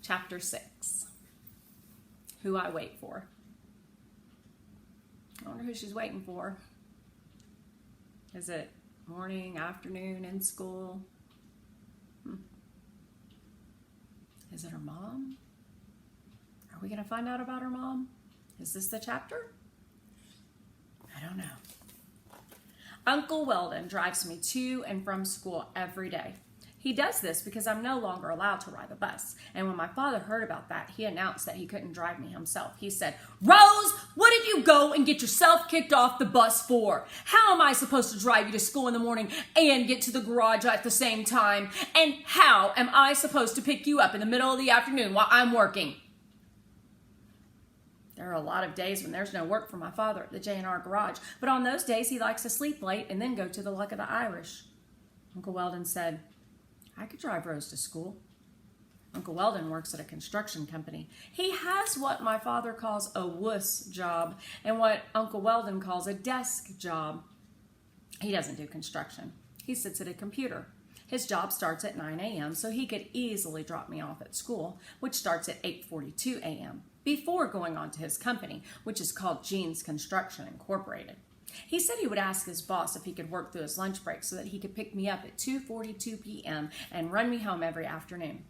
Chapter 6. Who I wait for. I wonder who she's waiting for. Is it morning, afternoon, in school? Is it her mom? Are we going to find out about her mom? Is this the chapter? I don't know. Uncle Weldon drives me to and from school every day. He does this because I'm no longer allowed to ride the bus. And when my father heard about that, he announced that he couldn't drive me himself. He said, "Rose, what did you go and get yourself kicked off the bus for? How am I supposed to drive you to school in the morning and get to the garage at the same time? And how am I supposed to pick you up in the middle of the afternoon while I'm working?" There are a lot of days when there's no work for my father at the J&R garage, but on those days he likes to sleep late and then go to the Luck of the Irish. Uncle Weldon said, "I could drive Rose to school." Uncle Weldon works at a construction company. He has what my father calls a wuss job and what Uncle Weldon calls a desk job. He doesn't do construction. He sits at a computer. His job starts at 9 a.m., so he could easily drop me off at school, which starts at 8:42 a.m., before going on to his company, which is called Gene's Construction Incorporated. He said he would ask his boss if he could work through his lunch break so that he could pick me up at 2:42 p.m. and run me home every afternoon.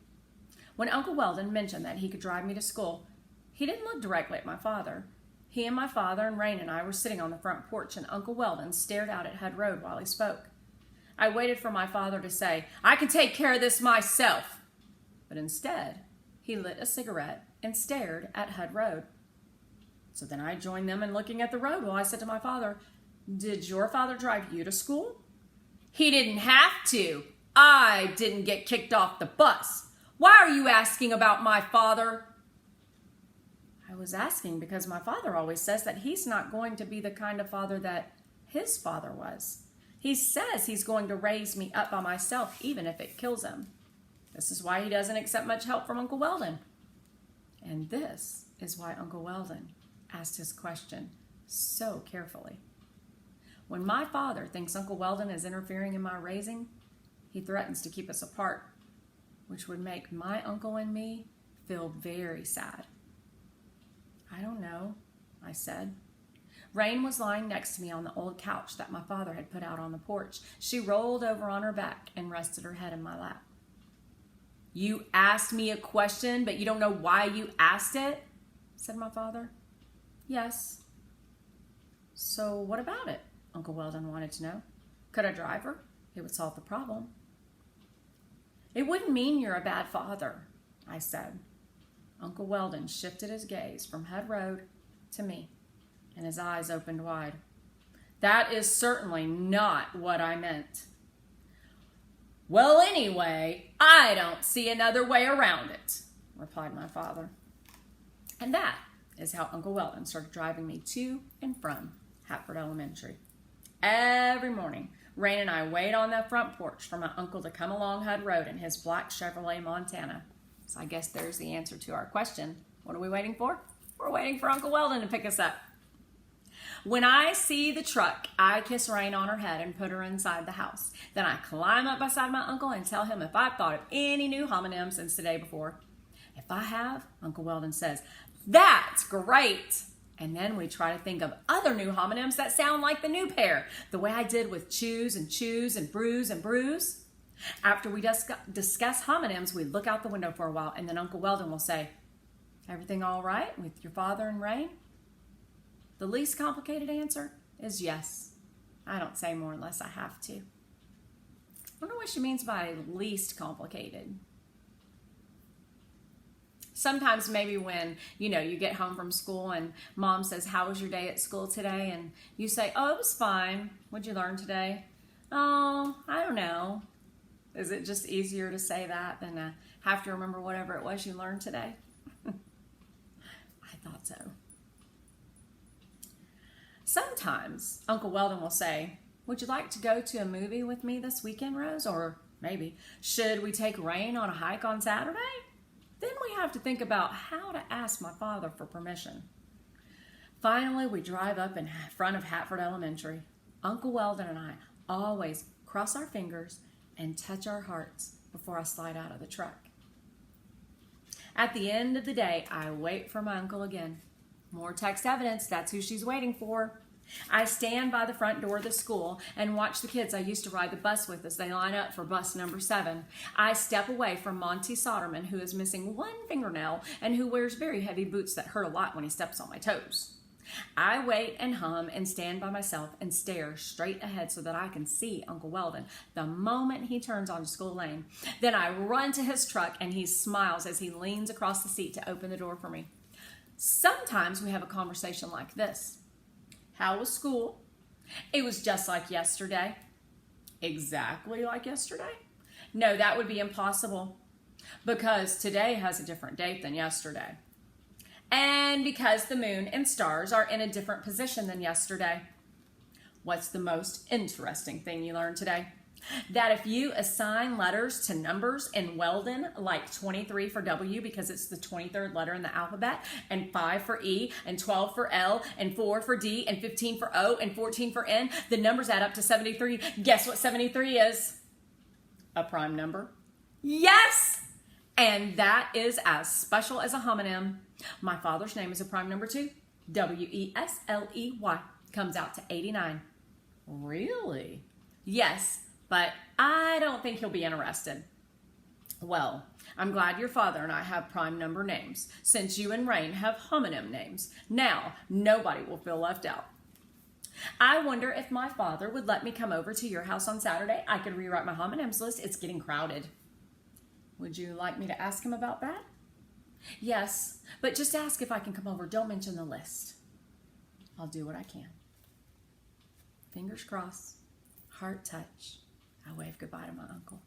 When Uncle Weldon mentioned that he could drive me to school, he didn't look directly at my father. He and my father and Rain and I were sitting on the front porch, and Uncle Weldon stared out at Hud Road while he spoke. I waited for my father to say, "I can take care of this myself." But instead, he lit a cigarette and stared at Hud Road. So then I joined them in looking at the road while I said to my father, "Did your father drive you to school?" "He didn't have to. I didn't get kicked off the bus. Why are you asking about my father?" I was asking because my father always says that he's not going to be the kind of father that his father was. He says he's going to raise me up by myself even if it kills him. This is why he doesn't accept much help from Uncle Weldon. And this is why Uncle Weldon asked his question so carefully. When my father thinks Uncle Weldon is interfering in my raising, he threatens to keep us apart, which would make my uncle and me feel very sad. "I don't know," I said. Rain was lying next to me on the old couch that my father had put out on the porch. She rolled over on her back and rested her head in my lap. "You asked me a question, but you don't know why you asked it?" said my father. "Yes." "So what about it?" Uncle Weldon wanted to know. "Could I drive her? It would solve the problem." "It wouldn't mean you're a bad father," I said. Uncle Weldon shifted his gaze from Hud Road to me, and his eyes opened wide. "That is certainly not what I meant." "Well, anyway, I don't see another way around it," replied my father. And that is how Uncle Weldon started driving me to and from Hatford Elementary. Every morning, Rain and I wait on the front porch for my uncle to come along Hud Road in his black Chevrolet Montana. So I guess there's the answer to our question. What are we waiting for? We're waiting for Uncle Weldon to pick us up. When I see the truck, I kiss Rain on her head and put her inside the house. Then I climb up beside my uncle and tell him if I've thought of any new homonyms since the day before. If I have, Uncle Weldon says, "That's great." And then we try to think of other new homonyms that sound like the new pair, the way I did with choose and bruise and bruise. After we discuss homonyms, we look out the window for a while, and then Uncle Weldon will say, "Everything all right with your father and Rain?" The least complicated answer is yes. I don't say more unless I have to. I wonder what she means by least complicated. Sometimes maybe when, you get home from school and mom says, "How was your day at school today?" And you say, "Oh, it was fine. What'd you learn today?" "Oh, I don't know." Is it just easier to say that than have to remember whatever it was you learned today? I thought so. Sometimes Uncle Weldon will say, "Would you like to go to a movie with me this weekend, Rose?" Or maybe, "Should we take Rain on a hike on Saturday?" Then we have to think about how to ask my father for permission. Finally, we drive up in front of Hatford Elementary. Uncle Weldon and I always cross our fingers and touch our hearts before I slide out of the truck. At the end of the day, I wait for my uncle again. More text evidence, that's who she's waiting for. I stand by the front door of the school and watch the kids I used to ride the bus with as they line up for bus number 7. I step away from Monty Soderman, who is missing one fingernail and who wears very heavy boots that hurt a lot when he steps on my toes. I wait and hum and stand by myself and stare straight ahead so that I can see Uncle Weldon the moment he turns onto School Lane. Then I run to his truck and he smiles as he leans across the seat to open the door for me. Sometimes we have a conversation like this. How was school? It was just like yesterday. Exactly like yesterday? No, that would be impossible because today has a different date than yesterday. And because the moon and stars are in a different position than yesterday. What's the most interesting thing you learned today? That if you assign letters to numbers in Weldon, like 23 for W because it's the 23rd letter in the alphabet, and 5 for E, and 12 for L, and 4 for D, and 15 for O, and 14 for N, the numbers add up to 73. Guess what 73 is? A prime number. Yes! And that is as special as a homonym. My father's name is a prime number too. Wesley comes out to 89. Really? Yes. But I don't think he'll be interested. Well, I'm glad your father and I have prime number names, since you and Rain have homonym names. Now, nobody will feel left out. I wonder if my father would let me come over to your house on Saturday. I could rewrite my homonyms list. It's getting crowded. Would you like me to ask him about that? Yes, but just ask if I can come over. Don't mention the list. I'll do what I can. Fingers crossed, heart touch. I wave goodbye to my uncle.